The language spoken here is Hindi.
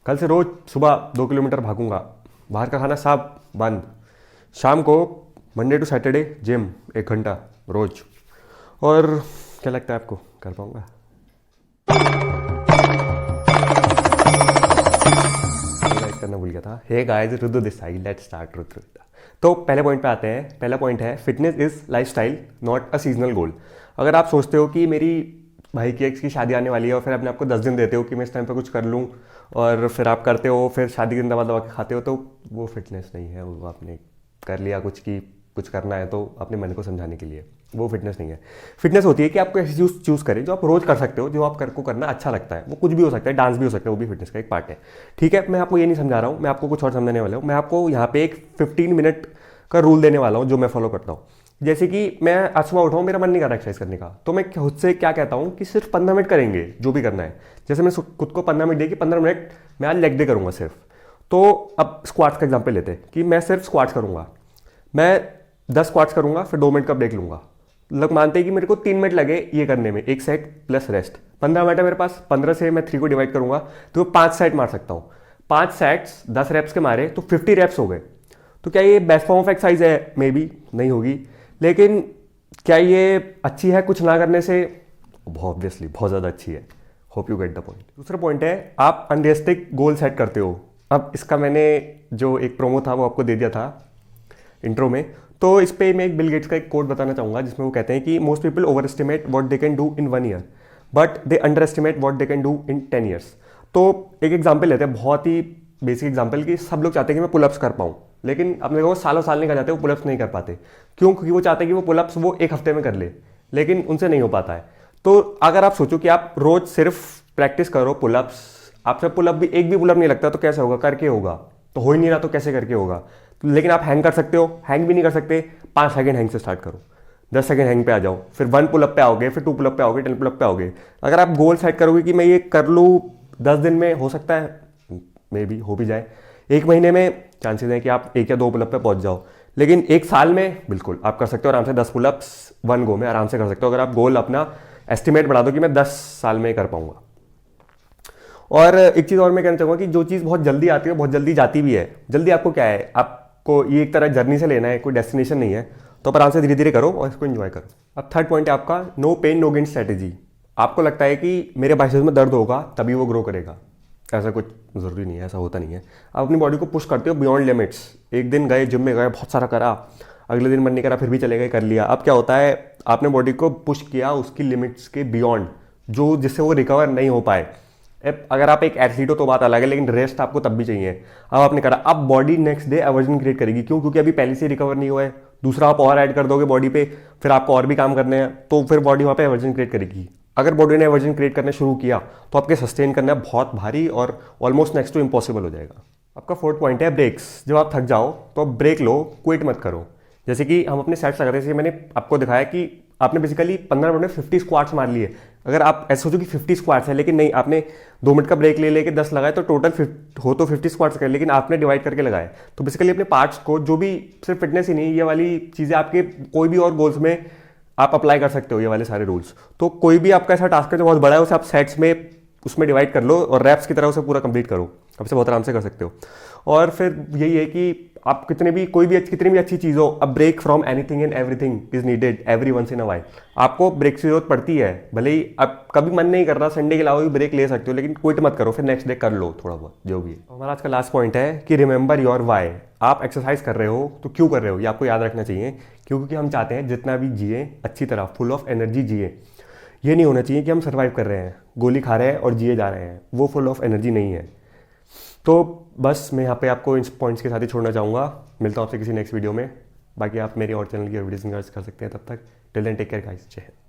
कल से रोज़ सुबह 2 किलोमीटर भागूंगा, बाहर का खाना सब बंद, शाम को मंडे टू सैटरडे जिम 1 घंटा रोज। और क्या लगता है आपको कर पाऊंगा? करना भूल गया था। Hey guys, Rudra this side, let's start Rudra. तो पहले पॉइंट पे आते हैं। पहला पॉइंट है fitness is lifestyle not a seasonal goal. अगर आप सोचते हो कि मेरी भाई की एक्स की शादी आने वाली है और फिर अपने आपको 10 दिन देते हो कि मैं इस टाइम पे कुछ कर लूँ, और फिर आप करते हो, फिर शादी के दिन दबा दबा के खाते हो, तो वो फिटनेस नहीं है। वो आपने कर लिया कुछ की कुछ करना है तो अपने मन को समझाने के लिए, वो फिटनेस नहीं है। फिटनेस होती है कि आपको ऐसी चूज़ करें जो आप रोज़ कर सकते हो, जो आप को करना अच्छा लगता है। वो कुछ भी हो सकता है, डांस भी हो सकता है, वो भी फिटनेस का एक पार्ट है। ठीक है, मैं आपको ये नहीं समझा रहा हूँ, मैं आपको कुछ और समझाने वाला हूँ। मैं आपको यहाँ पे एक 15 मिनट का रूल देने वाला हूँ जो मैं फॉलो करता हूँ। जैसे कि मैं आज सुबह उठाऊँ, मेरा मन नहीं कर रहा एक्सरसाइज करने का, तो मैं खुद से क्या कहता हूँ कि सिर्फ 15 मिनट करेंगे जो भी करना है। जैसे मैं खुद को 15 मिनट दे कि 15 मिनट मैं आज लेग डे करूँगा सिर्फ। तो अब स्क्वाट्स का एग्जाम्पल लेते हैं कि मैं सिर्फ स्क्वाट्स करूँगा, मैं 10 स्क्वाट्स करूँगा, फिर 2 मिनट का ब्रेक लूँगा। लोग मानते हैं कि मेरे को 3 मिनट लगे ये करने में, एक सेट प्लस रेस्ट। 15 मिनट है मेरे पास, 15 से मैं 3 को डिवाइड करूँगा तो 5 सेट मार सकता हूँ। 5 सेट्स 10 रेप्स के मारे तो 50 रेप्स हो गए। तो क्या ये बेस्ट फॉर्म ऑफ एक्सरसाइज है? मे बी नहीं होगी, लेकिन क्या ये अच्छी है कुछ ना करने से? ऑब्वियसली बहुत ज़्यादा अच्छी है। Hope you get the point. दूसरा पॉइंट है आप अनरियलिस्टिक गोल सेट करते हो। अब इसका मैंने जो एक प्रोमो था वो आपको दे दिया था इंट्रो में। तो इस पे मैं एक बिल गेट्स का एक कोट बताना चाहूँगा जिसमें वो कहते हैं कि most people over estimate what they can do in 1 year but they under estimate what they can do in 10 years. तो एक एग्जाम्पल लेते हैं, बहुत ही बेसिक एग्जाम्पल, कि सब लोग चाहते हैं कि मैं पुलअप्स कर पाऊँ, लेकिन अपने को सालों साल निकल जाते हैं, वो पुलअप्स नहीं कर पाते। क्यों? क्योंकि वो चाहते हैं कि वो पुलअप्स वो 1 हफ्ते में कर ले, लेकिन उनसे नहीं हो पाता है। तो अगर आप सोचो कि आप रोज सिर्फ प्रैक्टिस करो पुलअप्स, आपसे पुलअप भी एक भी पुलअप नहीं लगता तो कैसे होगा? करके होगा, तो हो ही नहीं रहा तो कैसे करके होगा? लेकिन आप हैंग कर सकते हो, हैंग भी नहीं कर सकते, 5 सेकंड हैंग से स्टार्ट करो, 10 सेकंड हैंग पे आ जाओ, फिर 1 पुलअप पे आओगे, फिर 2 पुलअप पे आओगे, 10 पुलअप पे आओगे। अगर आप गोल सेट करोगे कि मैं ये कर लूँ 10 दिन में, हो सकता है मे बी हो भी जाए। 1 महीने में चांसेस हैं कि आप 1 या 2 पुलअप पे पहुंच जाओ, लेकिन 1 साल में बिल्कुल आप कर सकते हो आराम से 10 पुलअप्स 1 गो में आराम से कर सकते हो, अगर आप गोल अपना एस्टिमेट बढ़ा दो कि मैं 10 साल में कर पाऊंगा। और एक चीज़ और मैं कहना चाहूँगा कि जो चीज़ बहुत जल्दी आती है बहुत जल्दी जाती भी है। जल्दी आपको क्या है, आपको ये एक तरह जर्नी से लेना है, कोई डेस्टिनेशन नहीं है, तो आप आराम से धीरे धीरे करो और इसको एंजॉय करो। अब थर्ड पॉइंट है आपका no pain no gain strategy. आपको लगता है कि मेरे बाइसेप्स में दर्द होगा तभी वो ग्रो करेगा, ऐसा कुछ ज़रूरी नहीं है, ऐसा होता नहीं है। आप अपनी बॉडी को पुश करते हो बियॉन्ड लिमिट्स। एक दिन गए जिम में गए, बहुत सारा करा, अगले दिन मन नहीं करा, फिर भी चले गए, कर लिया। अब क्या होता है, आपने बॉडी को पुश किया उसकी लिमिट्स के बियॉन्ड, जो जिससे वो रिकवर नहीं हो पाए। अगर आप एक एथलीट हो तो बात अलग है, लेकिन रेस्ट आपको तब भी चाहिए। अब आपने करा, अब body next day aversion create करेगी। क्यों? क्योंकि अभी पहले से रिकवर नहीं हुआ है। दूसरा आप और ऐड कर दोगे बॉडी पे, फिर आपको और भी काम करने हैं, तो फिर बॉडी वहाँ पे एवर्जन क्रिएट करेगी। अगर बॉडी ने एवर्जन क्रिएट करना शुरू किया तो आपके सस्टेन करना बहुत भारी और ऑलमोस्ट नेक्स्ट टू इम्पॉसिबल हो जाएगा। आपका फोर्थ पॉइंट है ब्रेक्स। जब आप थक जाओ तो ब्रेक लो, क्विट मत करो। जैसे कि हम अपने सेट्स लगाते हैं, जैसे मैंने आपको दिखाया कि आपने बेसिकली 15 मिनट में 50 स्क्वाट्स मार लिए। अगर आप ऐसे सोचो कि 50 स्क्वाट्स है, लेकिन नहीं, आपने 2 मिनट का ब्रेक ले लेके 10 लगाए, तो टोटल हो तो 50 स्क्वाट्स कर, लेकिन आपने डिवाइड करके लगाए। तो बेसिकली अपने पार्ट्स को, जो भी सिर्फ फिटनेस ही नहीं, ये वाली चीज़ें आपके कोई भी और गोल्स में आप अप्लाई कर सकते हो, ये वाले सारे रूल्स। तो कोई भी आपका ऐसा टास्क है जो बहुत बड़ा है, उसे आप सेट्स में उसमें डिवाइड कर लो और रैप्स की तरह उसे पूरा कंप्लीट करो। अब से बहुत आराम से कर सकते हो। और फिर यही है कि आप कितनी भी अच्छी चीज़ हो, a break from anything and everything is needed every once in a while. आपको ब्रेक की जरूरत पड़ती है, भले ही आप कभी मन नहीं कर रहा, संडे के अलावा भी ब्रेक ले सकते हो, लेकिन क्विट मत करो, फिर नेक्स्ट डे कर लो थोड़ा बहुत जो भी है। हमारा आज का लास्ट पॉइंट है कि रिमेंबर योर वाई। आप एक्सरसाइज कर रहे हो तो क्यों कर रहे हो, ये आपको याद रखना चाहिए। क्योंकि हम चाहते हैं जितना भी जिए अच्छी तरह, फुल ऑफ एनर्जी जिए। ये नहीं होना चाहिए कि हम सर्वाइव कर रहे हैं, गोली खा रहे हैं और जिए जा रहे हैं, वो फुल ऑफ एनर्जी नहीं है। तो बस मैं यहाँ पे आपको इन पॉइंट्स के साथ ही छोड़ना चाहूँगा। मिलता हूँ आपसे किसी नेक्स्ट वीडियो में। बाकी आप मेरे और चैनल की वीडियोस कर सकते हैं। तब तक till then take care guys, जय हिंद।